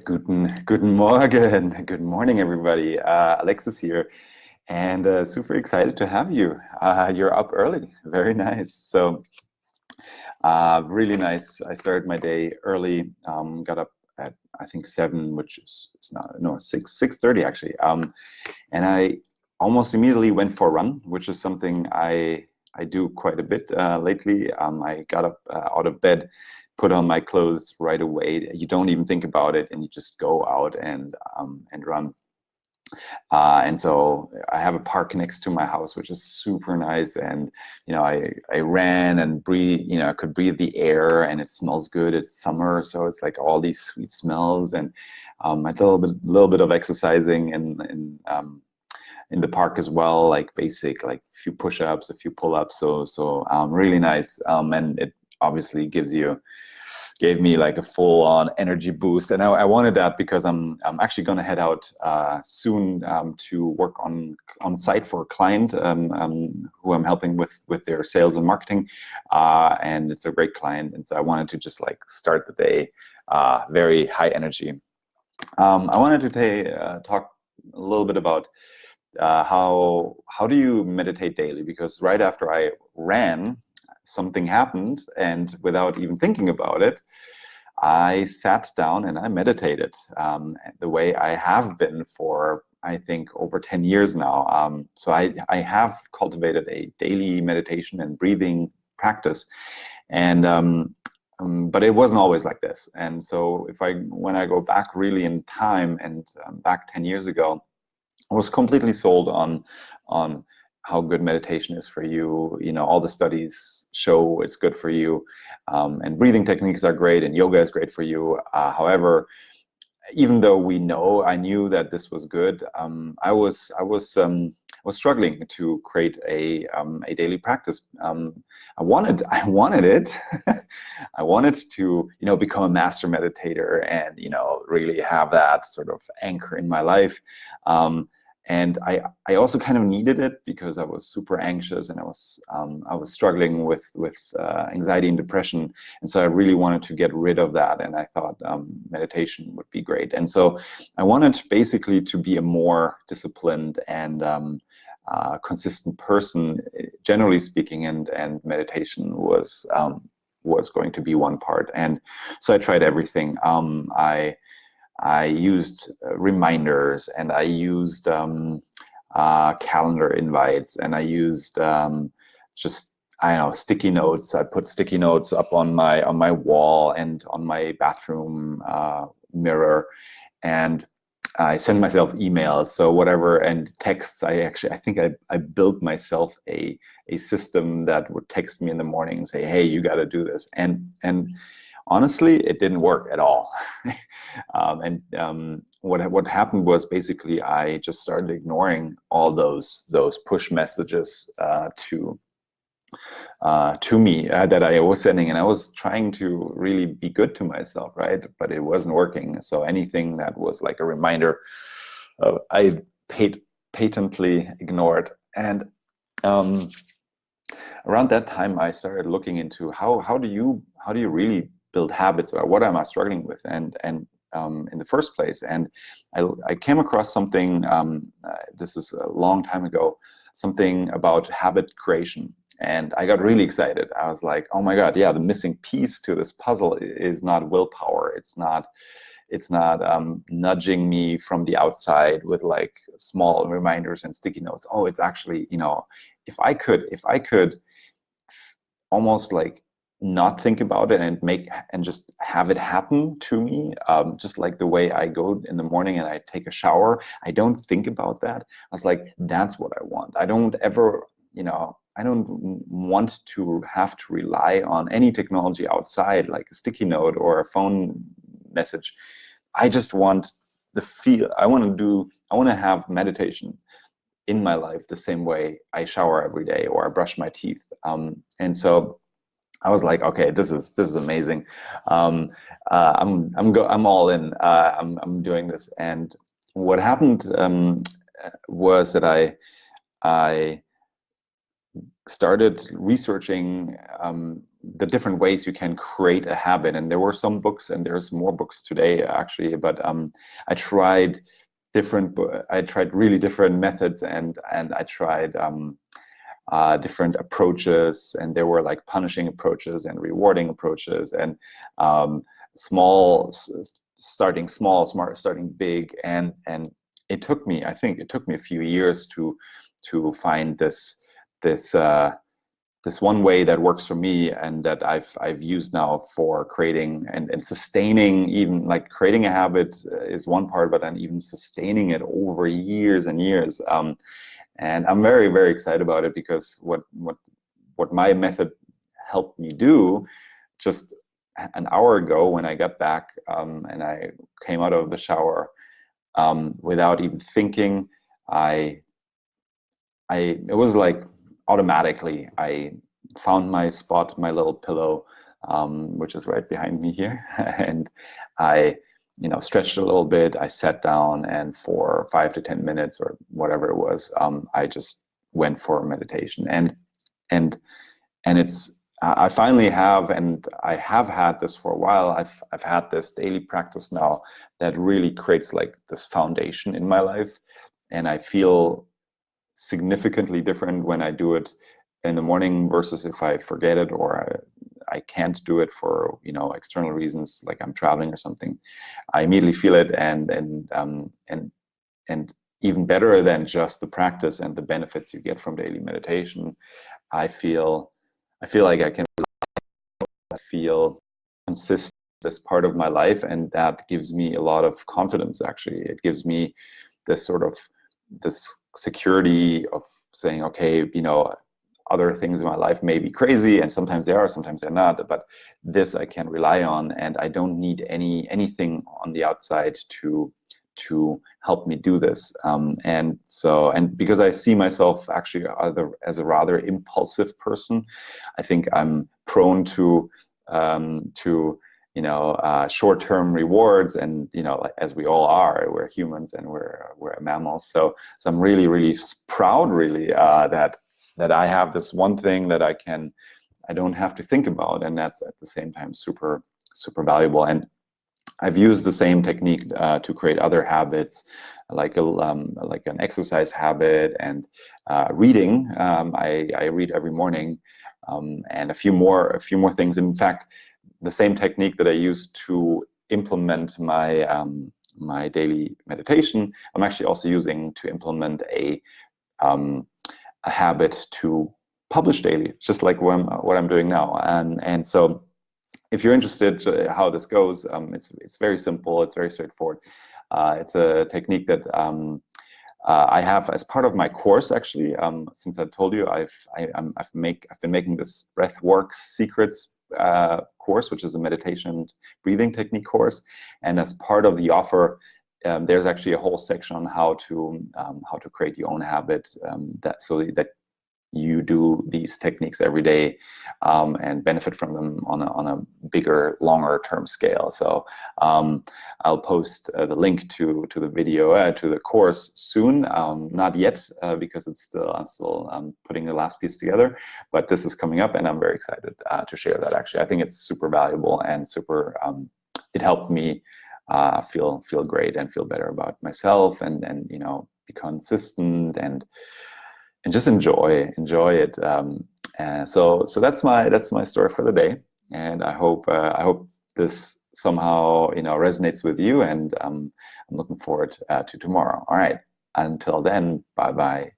Guten Morgen. Good morning, everybody. Alexis here, and super excited to have you. You're up early. Very nice. Really nice. I started my day early. Got up at I think 7, which is not no 6:30 actually. And I almost immediately went for a run, which is something I do quite a bit lately. I got up out of bed, put on my clothes right away. You don't even think about it, and you just go out and run. And so I have a park next to my house, which is super nice. And I ran and breathe. I could breathe the air, and it smells good. It's summer, so it's like all these sweet smells, and a little bit of exercising in the park as well, like basic, like a few push-ups, a few pull-ups. So really nice. And it obviously gave me like a full-on energy boost, and I wanted that because I'm actually going to head out soon to work on site for a client who I'm helping with their sales and marketing, and it's a great client, and so I wanted to just like start the day very high energy. I wanted to talk a little bit about how do you meditate daily, because right after I ran, something happened, and without even thinking about it, I sat down and I meditated the way I have been for, I think, over 10 years now. So I have cultivated a daily meditation and breathing practice, and but it wasn't always like this. And so when I go back really in time, and back 10 years ago, I was completely sold on how good meditation is for you. All the studies show it's good for you, and breathing techniques are great, and yoga is great for you. However, even though I knew that this was good, I was struggling to create a daily practice. I wanted it. I wanted to become a master meditator and really have that sort of anchor in my life. And I also kind of needed it because I was super anxious, and I was struggling with anxiety and depression, and so I really wanted to get rid of that. And I thought meditation would be great. And so I wanted basically to be a more disciplined and consistent person, generally speaking, and meditation was going to be one part. And so I tried everything. I used reminders, and I used calendar invites, and I used sticky notes. I put sticky notes up on my wall and on my bathroom mirror, and I send myself emails, so whatever, and texts. I think I built myself a system that would text me in the morning and say, hey, you got to do this. And honestly, it didn't work at all. What happened was basically I just started ignoring all those push messages to me that I was sending, and I was trying to really be good to myself, right? But it wasn't working. So anything that was like a reminder, I patently ignored. And around that time, I started looking into how do you really build habits, or what am I struggling with, and in the first place. And I came across something, this is a long time ago, something about habit creation, and I got really excited. I was like, oh my God, yeah, the missing piece to this puzzle is not willpower. It's not nudging me from the outside with like small reminders and sticky notes. Oh, it's actually, if I could almost like not think about it and just have it happen to me, just like the way I go in the morning and I take a shower. I don't think about that. I was like, that's what I want. I don't ever, I don't want to have to rely on any technology outside, like a sticky note or a phone message. I just want the feel. I want to have meditation in my life the same way I shower every day or I brush my teeth. And so I was like, okay, this is amazing. I'm all in. I'm doing this. And what happened was that I started researching the different ways you can create a habit. And there were some books, and there's more books today actually, but I tried really different methods, and I tried different approaches, and there were like punishing approaches and rewarding approaches, and starting small, smart, starting big, and it took me, I think it took me a few years to find this one way that works for me, and that I've used now for creating and sustaining. Even like creating a habit is one part, but then even sustaining it over years and years. And I'm very, very excited about it, because what my method helped me do just an hour ago when I got back, and I came out of the shower, without even thinking, it was like automatically I found my spot, my little pillow, which is right behind me here, and I stretched a little bit. I sat down, and for 5 to 10 minutes or whatever it was, I just went for meditation. And it's I finally have, and I have had this for a while. I've had this daily practice now that really creates like this foundation in my life, and I feel significantly different when I do it in the morning versus if I forget it, or I can't do it for external reasons, like I'm traveling or something. I immediately feel it, and even better than just the practice and the benefits you get from daily meditation, I feel like I can feel consistent as part of my life, and that gives me a lot of confidence. Actually, it gives me this security of saying, okay, other things in my life may be crazy, and sometimes they are, sometimes they're not, but this I can rely on, and I don't need anything on the outside to help me do this. And because I see myself actually as a rather impulsive person, I think I'm prone to short-term rewards, and as we all are, we're humans and we're mammals. So I'm really, really proud, really, that I have this one thing that I don't have to think about, and that's at the same time super, super valuable. And I've used the same technique to create other habits, like an exercise habit, and reading. I read every morning, and a few more things. In fact, the same technique that I use to implement my daily meditation, I'm actually also using to implement a habit to publish daily, just like what I'm doing now. And so, if you're interested how this goes, it's very simple. It's very straightforward. It's a technique that I have as part of my course, actually. Since I told you, I've been making this Breathwork Secrets course, which is a meditation breathing technique course. And as part of the offer, there's actually a whole section on how to create your own habit, so that you do these techniques every day, and benefit from them on a bigger, longer term scale. So I'll post the link to the video, to the course soon. Not yet, because I'm still putting the last piece together, but this is coming up, and I'm very excited to share that. Actually, I think it's super valuable and super. It helped me feel great and feel better about myself, and be consistent and just enjoy it. So that's my story for the day, and I hope this somehow resonates with you, and I'm looking forward to tomorrow. All right, until then, bye bye.